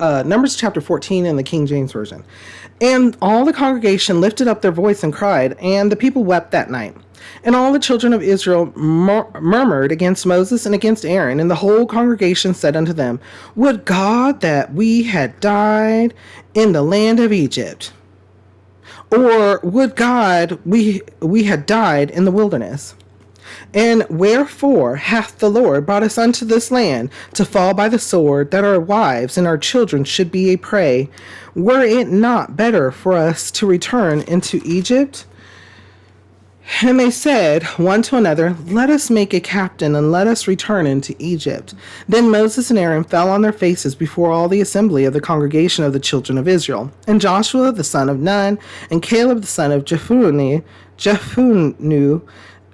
Numbers chapter 14 in the King James Version. And all the congregation lifted up their voice and cried, and the people wept that night. And all the children of Israel murmured against Moses and against Aaron, and the whole congregation said unto them, Would God that we had died in the land of Egypt, or would God we had died in the wilderness? And wherefore hath the Lord brought us unto this land to fall by the sword, that our wives and our children should be a prey? Were it not better for us to return into Egypt? And they said one to another, Let us make a captain, and let us return into Egypt. Then Moses and Aaron fell on their faces before all the assembly of the congregation of the children of Israel. And Joshua the son of Nun, and Caleb the son of Jephunneh,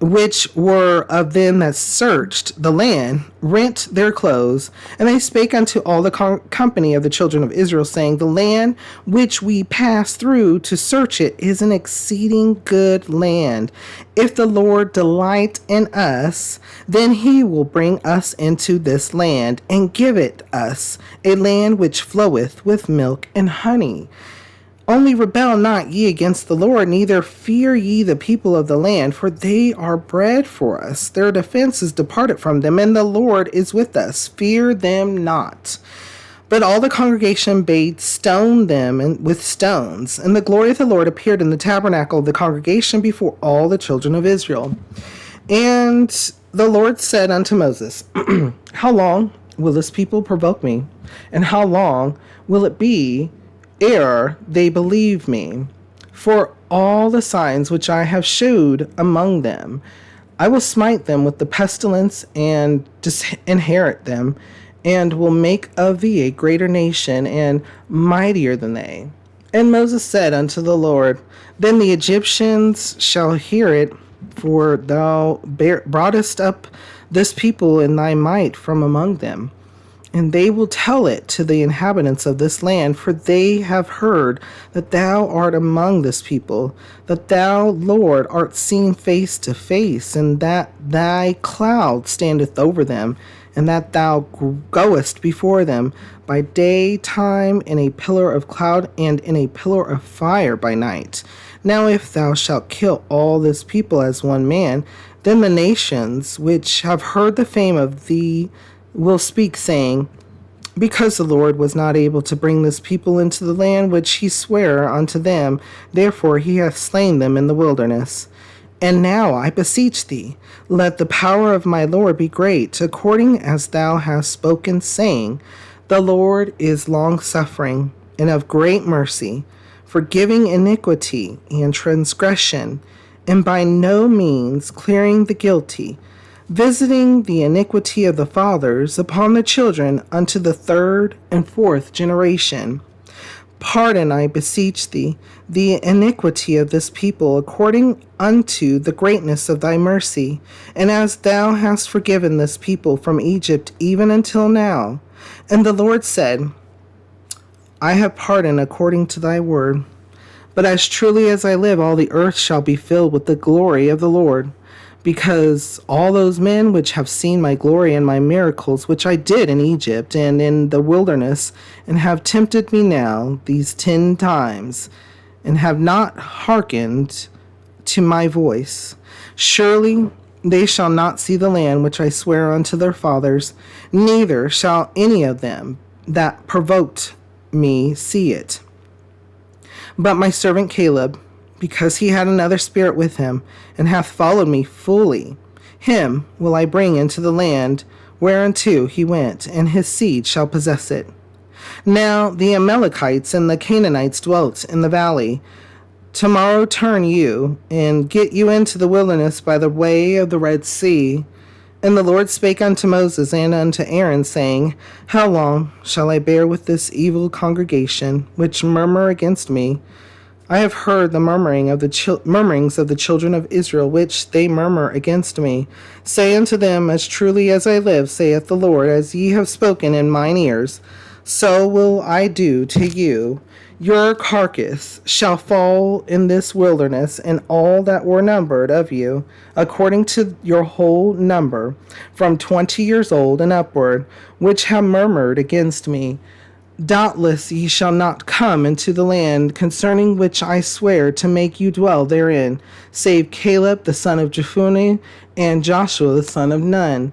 which were of them that searched the land, rent their clothes. And they spake unto all the company of the children of Israel, saying, The land which we pass through to search it is an exceeding good land. If the Lord delight in us, then he will bring us into this land, and give it us, a land which floweth with milk and honey. Only rebel not ye against the Lord, neither fear ye the people of the land, for they are bread for us. Their defense is departed from them, and the Lord is with us. Fear them not. But all the congregation bade stone them with stones, and the glory of the Lord appeared in the tabernacle of the congregation before all the children of Israel. And the Lord said unto Moses, How long will this people provoke me? And how long will it be ere they believe me? For all the signs which I have shewed among them, I will smite them with the pestilence and disinherit them, and will make of thee a greater nation and mightier than they. And Moses said unto the Lord, Then the Egyptians shall hear it, for thou broughtest up this people in thy might from among them. And they will tell it to the inhabitants of this land, for they have heard that thou art among this people, that thou, Lord, art seen face to face, and that thy cloud standeth over them, and that thou goest before them by daytime in a pillar of cloud, and in a pillar of fire by night. Now if thou shalt kill all this people as one man, then the nations which have heard the fame of thee will speak, saying, Because the Lord was not able to bring this people into the land which he sware unto them, therefore he hath slain them in the wilderness. And now I beseech thee, let the power of my Lord be great, according as thou hast spoken, saying, The Lord is long-suffering, and of great mercy, forgiving iniquity and transgression, and by no means clearing the guilty, visiting the iniquity of the fathers upon the children unto the third and fourth generation. Pardon, I beseech thee, the iniquity of this people according unto the greatness of thy mercy, and as thou hast forgiven this people from Egypt even until now. And the Lord said, I have pardoned according to thy word. But as truly as I live, all the earth shall be filled with the glory of the Lord, because all those men which have seen my glory and my miracles, which I did in Egypt and in the wilderness, and have tempted me now these 10 times, and have not hearkened to my voice, surely they shall not see the land which I swear unto their fathers, neither shall any of them that provoked me see it. But my servant Caleb, because he had another spirit with him, and hath followed me fully, him will I bring into the land whereunto he went, and his seed shall possess it. Now the Amalekites and the Canaanites dwelt in the valley. Tomorrow turn you, and get you into the wilderness by the way of the Red Sea. And the Lord spake unto Moses and unto Aaron, saying, How long shall I bear with this evil congregation, which murmur against me? I have heard the murmurings of the children of Israel, which they murmur against me. Say unto them, As truly as I live, saith the Lord, as ye have spoken in mine ears, so will I do to you. Your carcass shall fall in this wilderness, and all that were numbered of you, according to your whole number, from 20 years old and upward, which have murmured against me. Doubtless ye shall not come into the land concerning which I swear to make you dwell therein, save Caleb the son of Jephunneh and Joshua the son of Nun.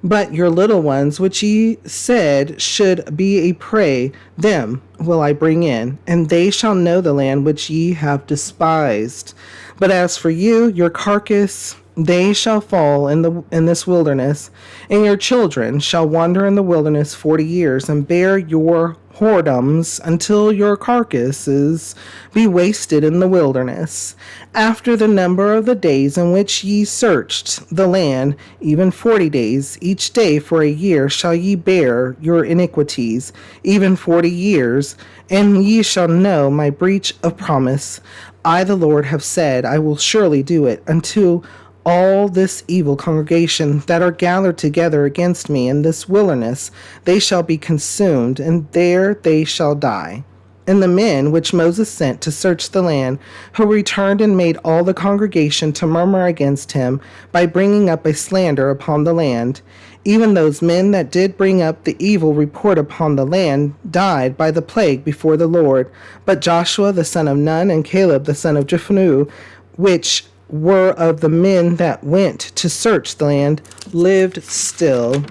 But your little ones, which ye said should be a prey, them will I bring in, and they shall know the land which ye have despised. But as for you, your carcass, they shall fall in this wilderness, and your children shall wander in the wilderness 40 years, and bear your whoredoms until your carcasses be wasted in the wilderness. After the number of the days in which ye searched the land, even 40 days, each day for a year shall ye bear your iniquities, even 40 years, and ye shall know my breach of promise. I, the Lord, have said, I will surely do it unto all this evil congregation that are gathered together against me in this wilderness. They shall be consumed, and there they shall die. And the men which Moses sent to search the land, who returned and made all the congregation to murmur against him by bringing up a slander upon the land, even those men that did bring up the evil report upon the land, died by the plague before the Lord. But Joshua the son of Nun and Caleb the son of Jephunneh, which were of the men that went to search the land, lived still.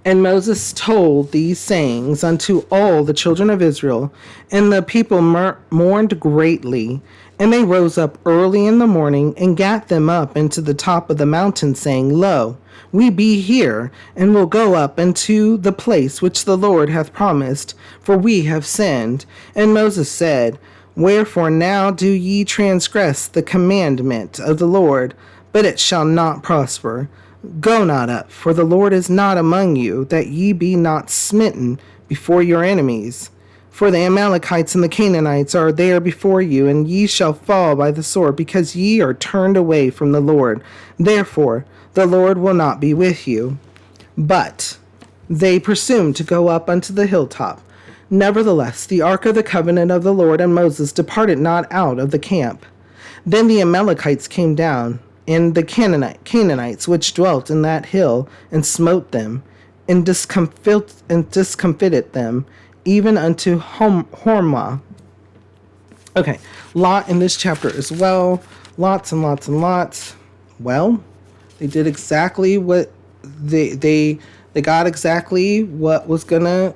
And Moses told these sayings unto all the children of Israel, and the people mourned greatly. And they rose up early in the morning, and gat them up into the top of the mountain, saying, Lo, we be here, and will go up into the place which the Lord hath promised, for we have sinned. And Moses said, Wherefore now do ye transgress the commandment of the Lord? But it shall not prosper. Go not up, for the Lord is not among you, that ye be not smitten before your enemies. For the Amalekites and the Canaanites are there before you, and ye shall fall by the sword, because ye are turned away from the Lord. Therefore the Lord will not be with you. But they presumed to go up unto the hilltop. Nevertheless, the ark of the covenant of the Lord and Moses departed not out of the camp. Then the Amalekites came down, and the Canaanites which dwelt in that hill, and smote them, and discomfited them, even unto Hormah. Okay, lot in this chapter as well. Lots and lots and lots. Well, they did exactly what they got exactly what was gonna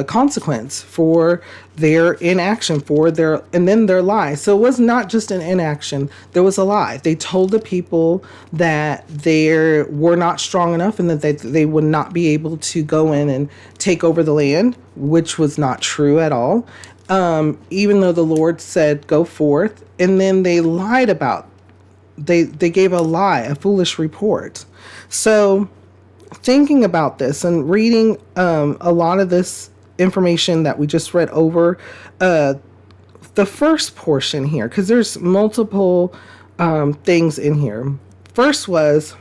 consequence for their inaction, for their, and then their lie. So it was not just an inaction, there was a lie. They told the people that they were not strong enough, and that they would not be able to go in and take over the land, which was not true at all. Even though the Lord said, go forth, and then they lied about, they gave a lie, a foolish report. So thinking about this and reading a lot of this information that we just read over, the first portion here, because there's multiple things in here. First was,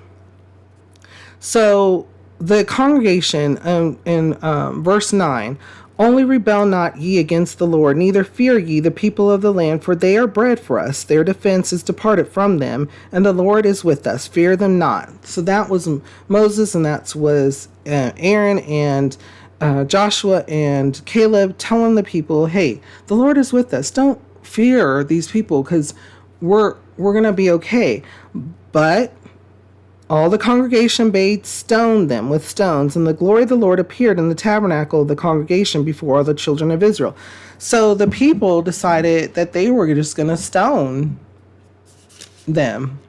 so the congregation in verse 9, only rebel not ye against the Lord, neither fear ye the people of the land, for they are bread for us. Their defense is departed from them, and the Lord is with us. Fear them not. So that was Moses, and that was Aaron and Joshua and Caleb telling the people, hey, the Lord is with us. Don't fear these people, because we're going to be okay. But all the congregation bade stone them with stones, and the glory of the Lord appeared in the tabernacle of the congregation before all the children of Israel. So the people decided that they were just going to stone them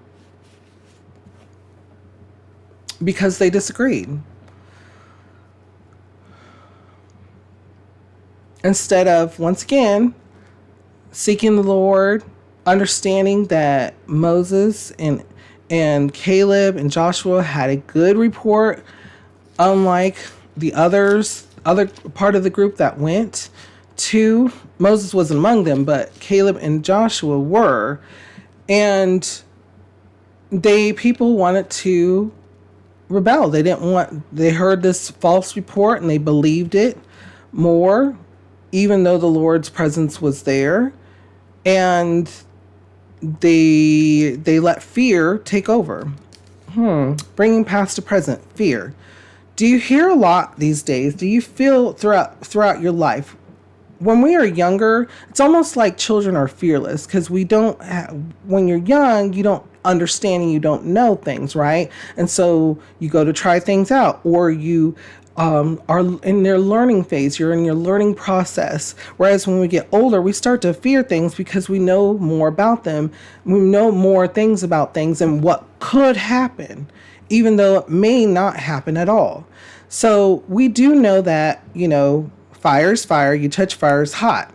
because they disagreed. Instead of, once again, seeking the Lord, understanding that Moses and Caleb and Joshua had a good report, unlike the other part of the group that went to. Moses wasn't among them, but Caleb and Joshua were. And people wanted to rebel. They heard this false report and they believed it more, even though the Lord's presence was there. And they let fear take over. Bringing past to present, fear Do you hear a lot these days? Do you feel throughout your life? When we are younger, it's almost like children are fearless because when you're young, you don't understand and you don't know things, right? And so you go to try things out, or you are in their learning phase. You're in your learning process. Whereas when we get older, we start to fear things because we know more about them. We know more things about things and what could happen, even though it may not happen at all. So we do know that, fire's fire. You touch fire's hot.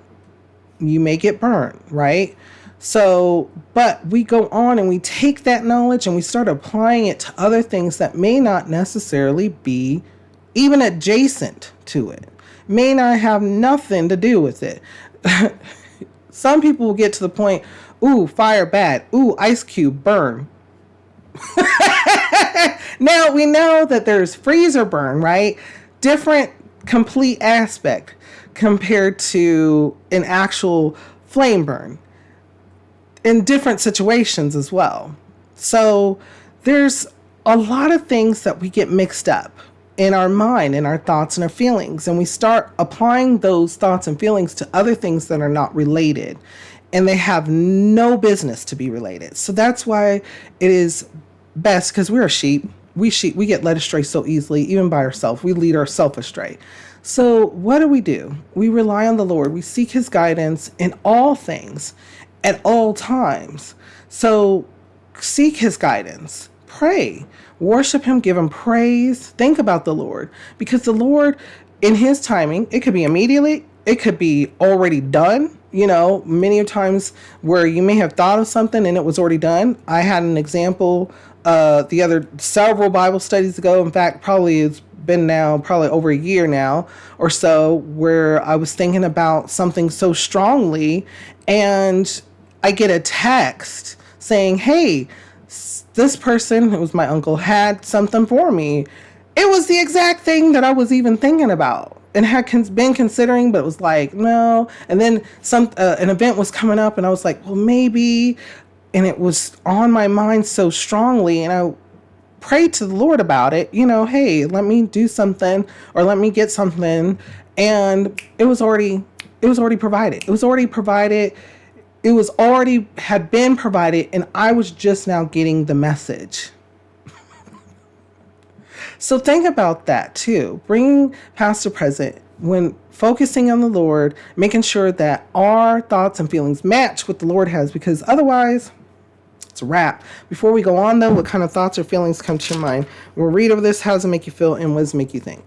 You make it burn, right? So, but we go on and we take that knowledge and we start applying it to other things that may not necessarily be even adjacent to it, may not have nothing to do with it. Some people will get to the point, ooh, fire bad. Ooh, ice cube burn. Now we know that there's freezer burn, right? Different complete aspect compared to an actual flame burn in different situations as well. So there's a lot of things that we get mixed up in our mind, in our thoughts and our feelings, and we start applying those thoughts and feelings to other things that are not related, and they have no business to be related. So that's why it is best, because we're sheep. We get led astray so easily, even by ourselves. We lead ourselves astray. So what do? We rely on the Lord. We seek his guidance in all things at all times. So seek his guidance. Pray. Worship him. Give him praise. Think about the Lord. Because the Lord, in his timing, it could be immediately. It could be already done. Many times where you may have thought of something and it was already done. I had an example several Bible studies ago. In fact, it's been now probably over a year now or so, where I was thinking about something so strongly and I get a text saying, hey, this person, it was my uncle, had something for me. It was the exact thing that I was even thinking about and had been considering, but it was like, no. And then an event was coming up and I was like, well, maybe. And it was on my mind so strongly. And I prayed to the Lord about it, hey, let me do something or let me get something. And it was already provided. Had been provided, and I was just now getting the message. So think about that too. Bringing past to present, when focusing on the Lord, making sure that our thoughts and feelings match what the Lord has, because otherwise it's a wrap. Before we go on though, what kind of thoughts or feelings come to your mind? We'll read over this. How does it make you feel, and what does it make you think?